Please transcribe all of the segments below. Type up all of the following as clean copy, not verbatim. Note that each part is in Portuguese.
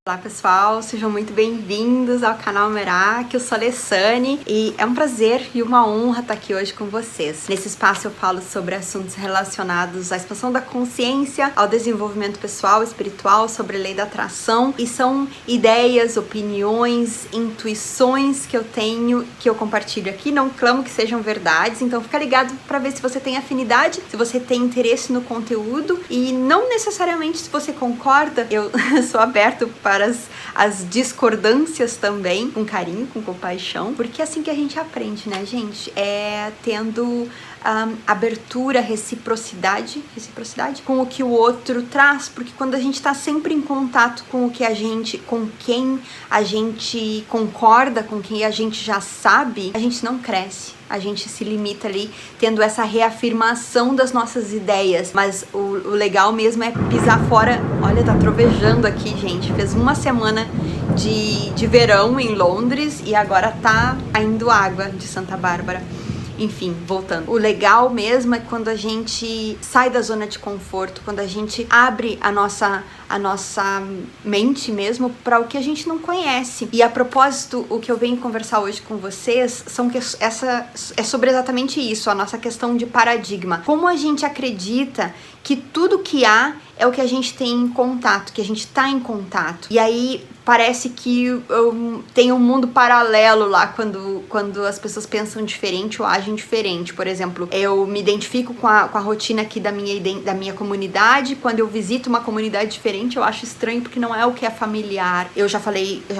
Olá pessoal, sejam muito bem-vindos ao canal Merak, eu sou a Alessane e é um prazer e uma honra estar aqui hoje com vocês. Nesse espaço eu falo sobre assuntos relacionados à expansão da consciência, ao desenvolvimento pessoal, espiritual, sobre a lei da atração e são ideias, opiniões, intuições que eu tenho, que eu compartilho aqui, não clamo que sejam verdades, então fica ligado para ver se você tem afinidade, se você tem interesse no conteúdo e não necessariamente se você concorda, eu sou aberto para as discordâncias também, com carinho, com compaixão, porque é assim que a gente aprende, né, gente? É tendo abertura, reciprocidade com o que o outro traz, porque quando a gente tá sempre em contato com o que com quem a gente concorda, com quem a gente já sabe, a gente não cresce. A gente se limita ali tendo essa reafirmação das nossas ideias, mas o legal mesmo é pisar fora. Olha, tá trovejando aqui, gente. Fez uma semana de verão em Londres e agora tá caindo água de Santa Bárbara. Enfim, voltando. O legal mesmo é quando a gente sai da zona de conforto, quando a gente abre a nossa mente mesmo para o que a gente não conhece. E a propósito, o que eu venho conversar hoje com vocês é sobre exatamente isso, a nossa questão de paradigma. Como a gente acredita que tudo que há é o que a gente tem em contato, que a gente tá em contato. E aí parece que tem um mundo paralelo lá quando as pessoas pensam diferente ou agem diferente. Por exemplo, eu me identifico com a rotina aqui da minha comunidade. Quando eu visito uma comunidade diferente, eu acho estranho porque não é o que é familiar. Eu já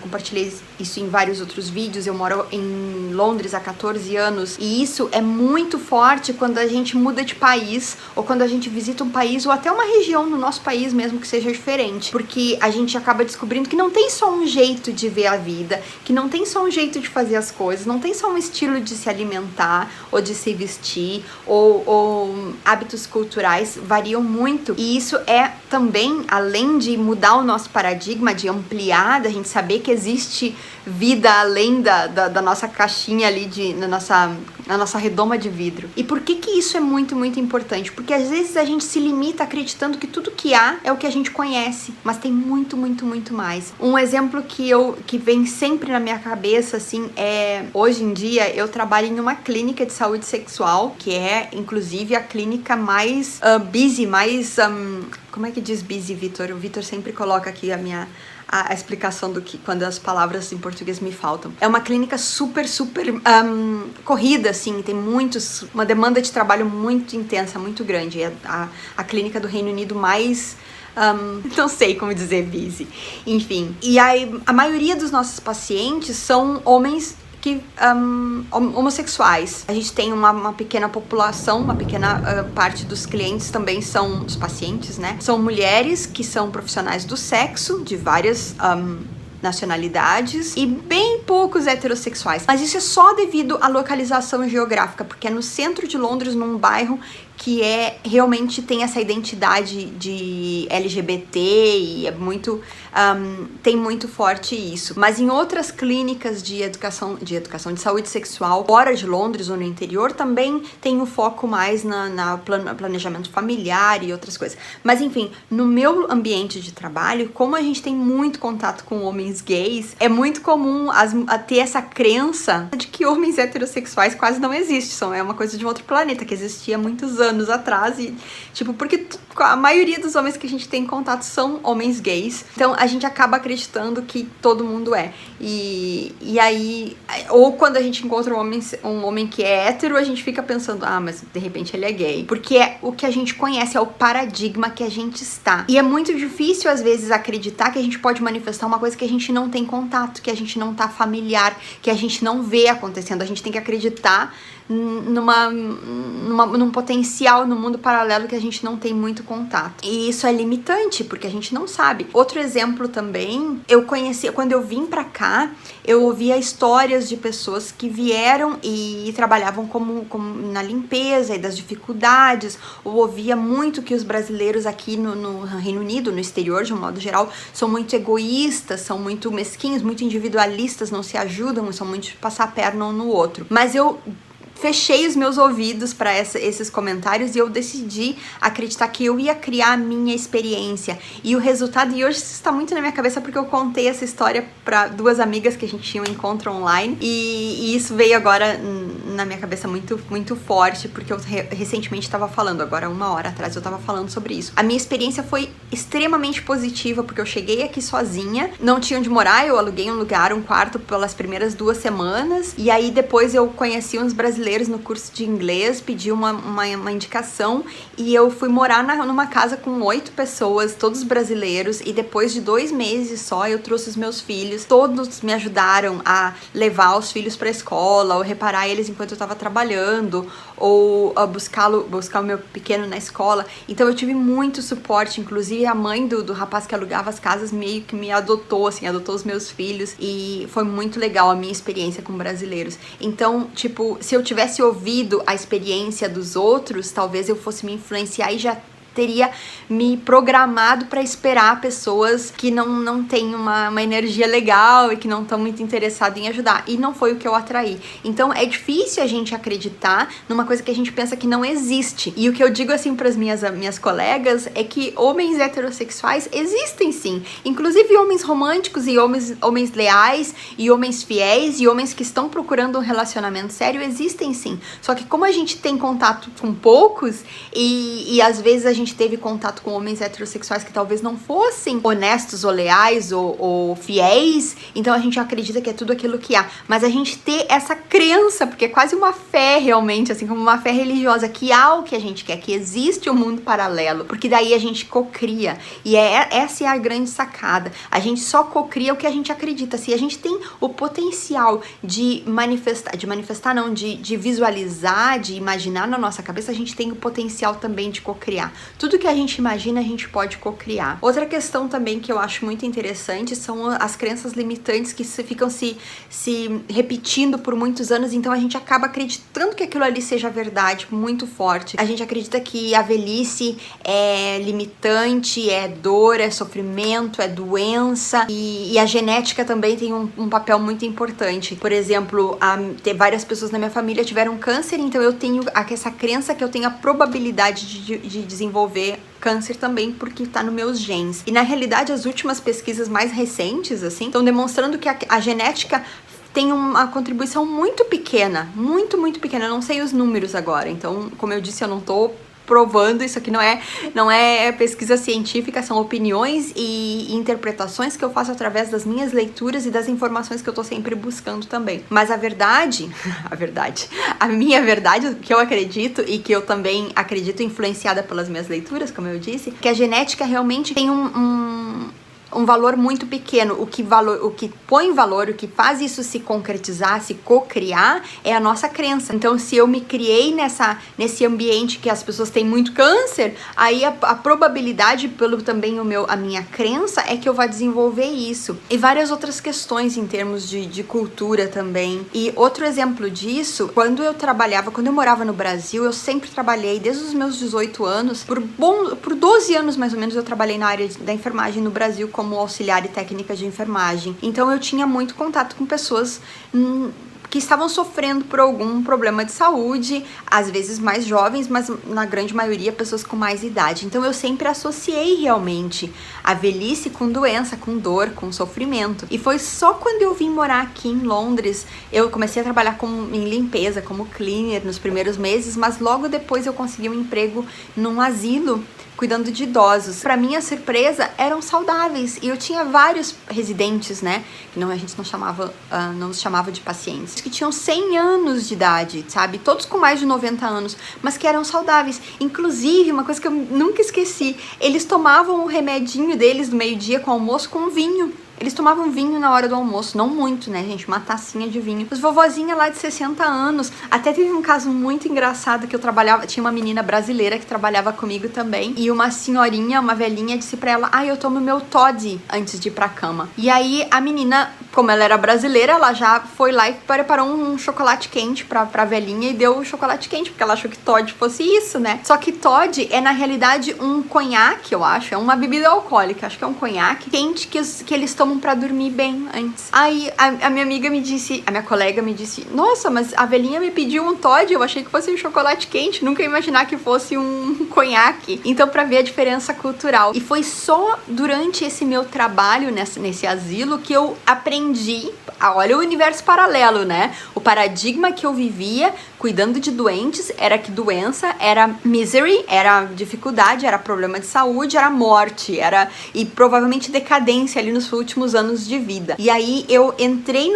compartilhei isso em vários outros vídeos. Eu moro em Londres há 14 anos e isso é muito forte quando a gente muda de país ou quando a gente visita um país ou até uma região no nosso país mesmo que seja diferente, porque a gente acaba descobrindo que não tem só um jeito de ver a vida, que não tem só um jeito de fazer as coisas, não tem só um estilo de se alimentar ou de se vestir ou hábitos culturais variam muito, e isso é também, além de mudar o nosso paradigma, de ampliar, da gente saber que existe vida além da nossa caixinha ali, na nossa redoma de vidro. E por que isso é muito, muito importante? Porque às vezes a gente se limita acreditando que tudo que há é o que a gente conhece, mas tem muito, muito, muito mais. Um exemplo que vem sempre na minha cabeça, assim, hoje em dia eu trabalho em uma clínica de saúde sexual, que é, inclusive, a clínica mais busy, mais... como é que diz busy, Vitor? O Vitor sempre coloca aqui a explicação do que quando as palavras em português me faltam. É uma clínica super, super corrida, assim, tem uma demanda de trabalho muito intensa, muito grande. É a clínica do Reino Unido mais... não sei como dizer busy. Enfim, e aí a maioria dos nossos pacientes são homens homossexuais. A gente tem uma pequena população, uma pequena parte dos clientes também são os pacientes, né? São mulheres que são profissionais do sexo, de várias nacionalidades e bem poucos heterossexuais. Mas isso é só devido à localização geográfica, porque é no centro de Londres, num bairro que realmente tem essa identidade de LGBT e tem muito forte isso. Mas em outras clínicas de educação de saúde sexual, fora de Londres ou no interior, também tem um foco mais no planejamento familiar e outras coisas. Mas enfim, no meu ambiente de trabalho, como a gente tem muito contato com homens gays, é muito comum ter essa crença de que homens heterossexuais quase não existem, é uma coisa de um outro planeta, que existia há muitos anos atrás e, porque a maioria dos homens que a gente tem contato são homens gays, então a gente acaba acreditando que todo mundo é. E aí, ou quando a gente encontra um homem que é hétero, a gente fica pensando, mas de repente ele é gay, porque é o que a gente conhece, é o paradigma que a gente está. E é muito difícil, às vezes, acreditar que a gente pode manifestar uma coisa que a gente não tem contato, que a gente não tá familiar, que a gente não vê acontecendo. A gente tem que acreditar num potencial, no mundo paralelo que a gente não tem muito contato. E isso é limitante, porque a gente não sabe. Outro exemplo também, quando eu vim pra cá, eu ouvia histórias de pessoas que vieram e trabalhavam como na limpeza e das dificuldades. Eu ouvia muito que os brasileiros aqui no Reino Unido, no exterior de um modo geral, são muito egoístas, são muito mesquinhos, muito individualistas, não se ajudam, são muito de passar a perna um no outro. Mas eu fechei os meus ouvidos para esses comentários e eu decidi acreditar que eu ia criar a minha experiência. E o resultado, e hoje isso está muito na minha cabeça porque eu contei essa história para 2 amigas que a gente tinha um encontro online e isso veio agora na minha cabeça muito, muito forte, porque eu recentemente estava falando, agora 1 hora atrás eu estava falando sobre isso. A minha experiência foi extremamente positiva, porque eu cheguei aqui sozinha, não tinha onde morar, eu aluguei um lugar, um quarto pelas primeiras 2 semanas, e aí depois eu conheci uns brasileiros no curso de inglês, pedi uma indicação e eu fui morar numa casa com 8 pessoas, todos brasileiros, e depois de 2 meses só eu trouxe os meus filhos, todos me ajudaram a levar os filhos pra escola, ou reparar eles enquanto eu tava trabalhando, ou buscar o meu pequeno na escola. Então eu tive muito suporte, inclusive a mãe do rapaz que alugava as casas meio que me adotou, assim, adotou os meus filhos, e foi muito legal a minha experiência com brasileiros. Então, tipo, se eu tivesse ouvido a experiência dos outros, talvez eu fosse me influenciar e já teria me programado para esperar pessoas que não têm uma energia legal e que não estão muito interessadas em ajudar. E não foi o que eu atraí. Então é difícil a gente acreditar numa coisa que a gente pensa que não existe. E o que eu digo assim para as minhas colegas é que homens heterossexuais existem sim. Inclusive homens românticos e homens leais e homens fiéis e homens que estão procurando um relacionamento sério existem sim. Só que como a gente tem contato com poucos e às vezes a gente teve contato com homens heterossexuais que talvez não fossem honestos ou leais ou fiéis, então a gente acredita que é tudo aquilo que há. Mas a gente ter essa crença, porque é quase uma fé realmente, assim como uma fé religiosa, que há o que a gente quer, que existe um mundo paralelo, porque daí a gente cocria. E essa é a grande sacada. A gente só cocria o que a gente acredita. Se a gente tem o potencial de de visualizar, de imaginar na nossa cabeça, a gente tem o potencial também de cocriar. Tudo que a gente imagina, a gente pode cocriar. Outra questão também que eu acho muito interessante são as crenças limitantes que ficam se repetindo por muitos anos, então a gente acaba acreditando que aquilo ali seja verdade, muito forte. A gente acredita que a velhice é limitante, é dor, é sofrimento, é doença, e a genética também tem um papel muito importante. Por exemplo, várias pessoas na minha família tiveram câncer, então eu tenho essa crença que eu tenho a probabilidade de desenvolver câncer também, porque tá nos meus genes. E na realidade, as últimas pesquisas mais recentes, assim, estão demonstrando que a genética tem uma contribuição muito pequena, muito, muito pequena. Eu não sei os números agora, então, como eu disse, eu não tô provando, isso aqui não é pesquisa científica, são opiniões e interpretações que eu faço através das minhas leituras e das informações que eu tô sempre buscando também. Mas a minha verdade, o que eu acredito e que eu também acredito influenciada pelas minhas leituras, como eu disse, que a genética realmente tem um valor muito pequeno. O que põe valor, o que faz isso se concretizar, se cocriar, é a nossa crença. Então, se eu me criei nesse ambiente que as pessoas têm muito câncer, aí a probabilidade, pelo também a minha crença, é que eu vá desenvolver isso. E várias outras questões em termos de cultura também. E outro exemplo disso, quando eu morava no Brasil, eu sempre trabalhei, desde os meus 18 anos, por 12 anos mais ou menos, eu trabalhei na área da enfermagem no Brasil, como auxiliar e técnica de enfermagem. Então eu tinha muito contato com pessoas que estavam sofrendo por algum problema de saúde, às vezes mais jovens, mas na grande maioria pessoas com mais idade. Então eu sempre associei realmente a velhice com doença, com dor, com sofrimento. E foi só quando eu vim morar aqui em Londres, eu comecei a trabalhar em limpeza, como cleaner nos primeiros meses, mas logo depois eu consegui um emprego num asilo cuidando de idosos. Para minha surpresa, eram saudáveis e eu tinha vários residentes, né, que a gente não os chamava de pacientes, que tinham 100 anos de idade, sabe, todos com mais de 90 anos, mas que eram saudáveis. Inclusive, uma coisa que eu nunca esqueci, eles tomavam o remedinho deles do meio-dia com almoço com vinho. Eles tomavam vinho na hora do almoço, não muito, né, gente? Uma tacinha de vinho. Os vovozinha lá de 60 anos. Até teve um caso muito engraçado que eu trabalhava, tinha uma menina brasileira que trabalhava comigo também, e uma senhorinha, uma velhinha, disse pra ela: eu tomo meu Toddy antes de ir pra cama. E aí a menina, como ela era brasileira, ela já foi lá e preparou um chocolate quente pra velhinha e deu o chocolate quente, porque ela achou que Toddy fosse isso, né? Só que Toddy é, na realidade, um conhaque, eu acho. É uma bebida alcoólica, acho que é um conhaque quente que eles tomam tomam pra dormir bem antes. Aí a minha amiga me disse, a minha colega me disse, nossa, mas a velhinha me pediu um Toddy, eu achei que fosse um chocolate quente, nunca ia imaginar que fosse um conhaque. Então, pra ver a diferença cultural. E foi só durante esse meu trabalho nesse asilo que eu aprendi, olha o universo paralelo, né? O paradigma que eu vivia cuidando de doentes era que doença era misery, era dificuldade, era problema de saúde, era morte, e provavelmente decadência ali nos últimos anos de vida. E aí eu entrei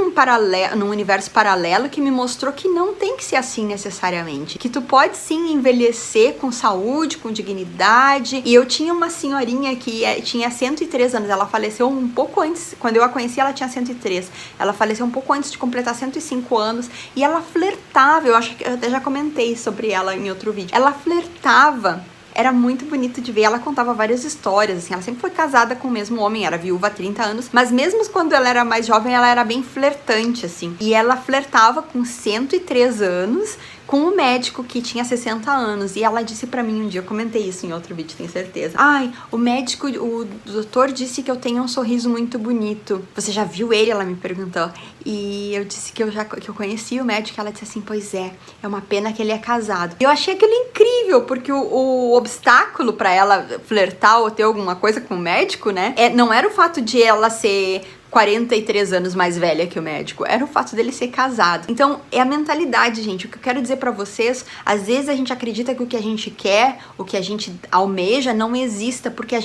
num universo paralelo que me mostrou que não tem que ser assim necessariamente, que tu pode sim envelhecer com saúde, com dignidade. E eu tinha uma senhorinha que tinha 103 anos, ela faleceu um pouco antes, quando eu a conheci ela tinha 103, ela faleceu um pouco antes de completar 105 anos, e ela flertava, eu acho que eu até já comentei sobre ela em outro vídeo, ela flertava. Era muito bonito de ver, ela contava várias histórias, assim, ela sempre foi casada com o mesmo homem, era viúva há 30 anos, mas mesmo quando ela era mais jovem, ela era bem flertante, assim, e ela flertava com 103 anos, com um médico que tinha 60 anos, e ela disse pra mim um dia, eu comentei isso em outro vídeo, tenho certeza, ai, o médico, o doutor disse que eu tenho um sorriso muito bonito, você já viu ele? Ela me perguntou, e eu disse que eu conhecia o médico, e ela disse assim, pois é uma pena que ele é casado. E eu achei aquilo incrível, porque o obstáculo pra ela flertar ou ter alguma coisa com o médico, né, não era o fato de ela ser 43 anos mais velha que o médico, era o fato dele ser casado. Então, é a mentalidade, gente. O que eu quero dizer pra vocês, às vezes a gente acredita que o que a gente quer, o que a gente almeja, não exista, porque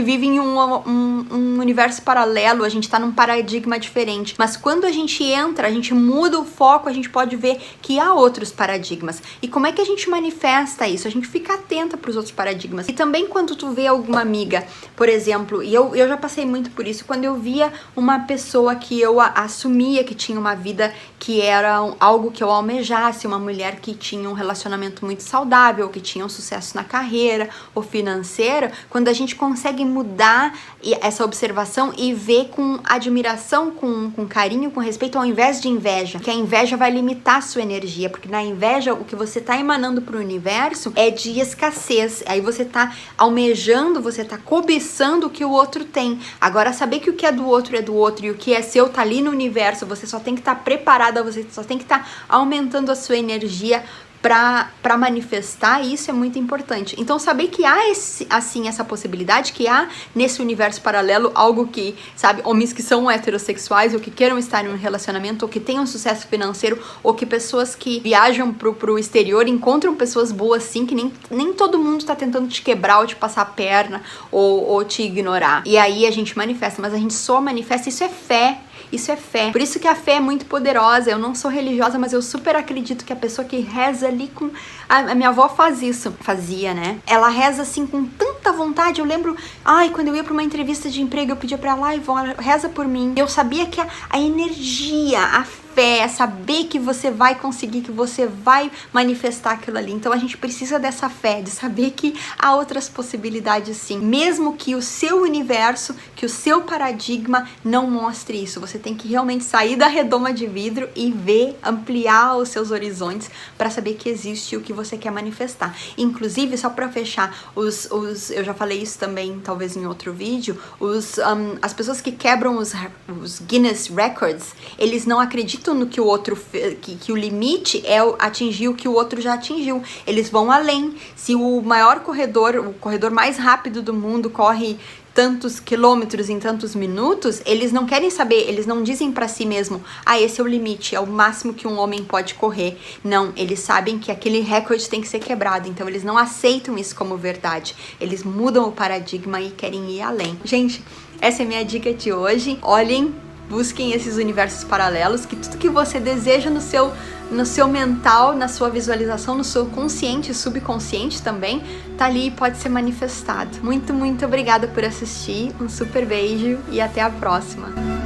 vive em um universo paralelo, a gente tá num paradigma diferente. Mas quando a gente entra, a gente muda o foco, a gente pode ver que há outros paradigmas. E como é que a gente manifesta isso? A gente fica atenta pros outros paradigmas. E também quando tu vê alguma amiga, por exemplo, e eu já passei muito por isso, quando eu via uma pessoa que eu assumia que tinha uma vida que era algo que eu almejasse, uma mulher que tinha um relacionamento muito saudável, que tinha um sucesso na carreira ou financeiro, quando a gente consegue mudar essa observação e ver com admiração, com carinho, com respeito, ao invés de inveja, que a inveja vai limitar a sua energia, porque na inveja o que você tá emanando pro universo é de escassez, aí você tá almejando, você tá cobiçando o que o outro tem. Agora, saber que o que é do outro e o que é seu tá ali no universo, você só tem que estar preparada, você só tem que estar aumentando a sua energia para manifestar, isso é muito importante. Então, saber que há essa possibilidade, que há nesse universo paralelo algo que, sabe, homens que são heterossexuais ou que queiram estar em um relacionamento ou que tenham sucesso financeiro ou que pessoas que viajam pro exterior encontram pessoas boas sim, que nem todo mundo tá tentando te quebrar ou te passar a perna ou te ignorar. E aí a gente manifesta, mas a gente só manifesta, isso é fé. Isso é fé. Por isso que a fé é muito poderosa. Eu não sou religiosa, mas eu super acredito que a pessoa que reza ali com... A minha avó faz isso. Fazia, né? Ela reza assim com tanta vontade. Eu lembro... quando eu ia pra uma entrevista de emprego, eu pedia pra ela, vó, reza por mim. Eu sabia que a energia, a fé, saber que você vai conseguir, que você vai manifestar aquilo ali. Então a gente precisa dessa fé, de saber que há outras possibilidades sim. Mesmo que o seu universo, que o seu paradigma não mostre isso. Você tem que realmente sair da redoma de vidro e ver, ampliar os seus horizontes para saber que existe o que você quer manifestar. Inclusive, só para fechar, eu já falei isso também, talvez em outro vídeo, as pessoas que quebram os Guinness Records, eles não acreditam no que o outro que o limite é atingir o que o outro já atingiu. Eles vão além. Se o corredor mais rápido do mundo corre tantos quilômetros em tantos minutos, eles não querem saber, eles não dizem pra si mesmo, esse é o limite, é o máximo que um homem pode correr. Não, eles sabem que aquele recorde tem que ser quebrado, então eles não aceitam isso como verdade. Eles mudam o paradigma e querem ir além. Gente, essa é a minha dica de hoje. Olhem, busquem esses universos paralelos, que tudo que você deseja no seu mental, na sua visualização, no seu consciente e subconsciente também, tá ali e pode ser manifestado. Muito, muito obrigada por assistir, um super beijo e até a próxima!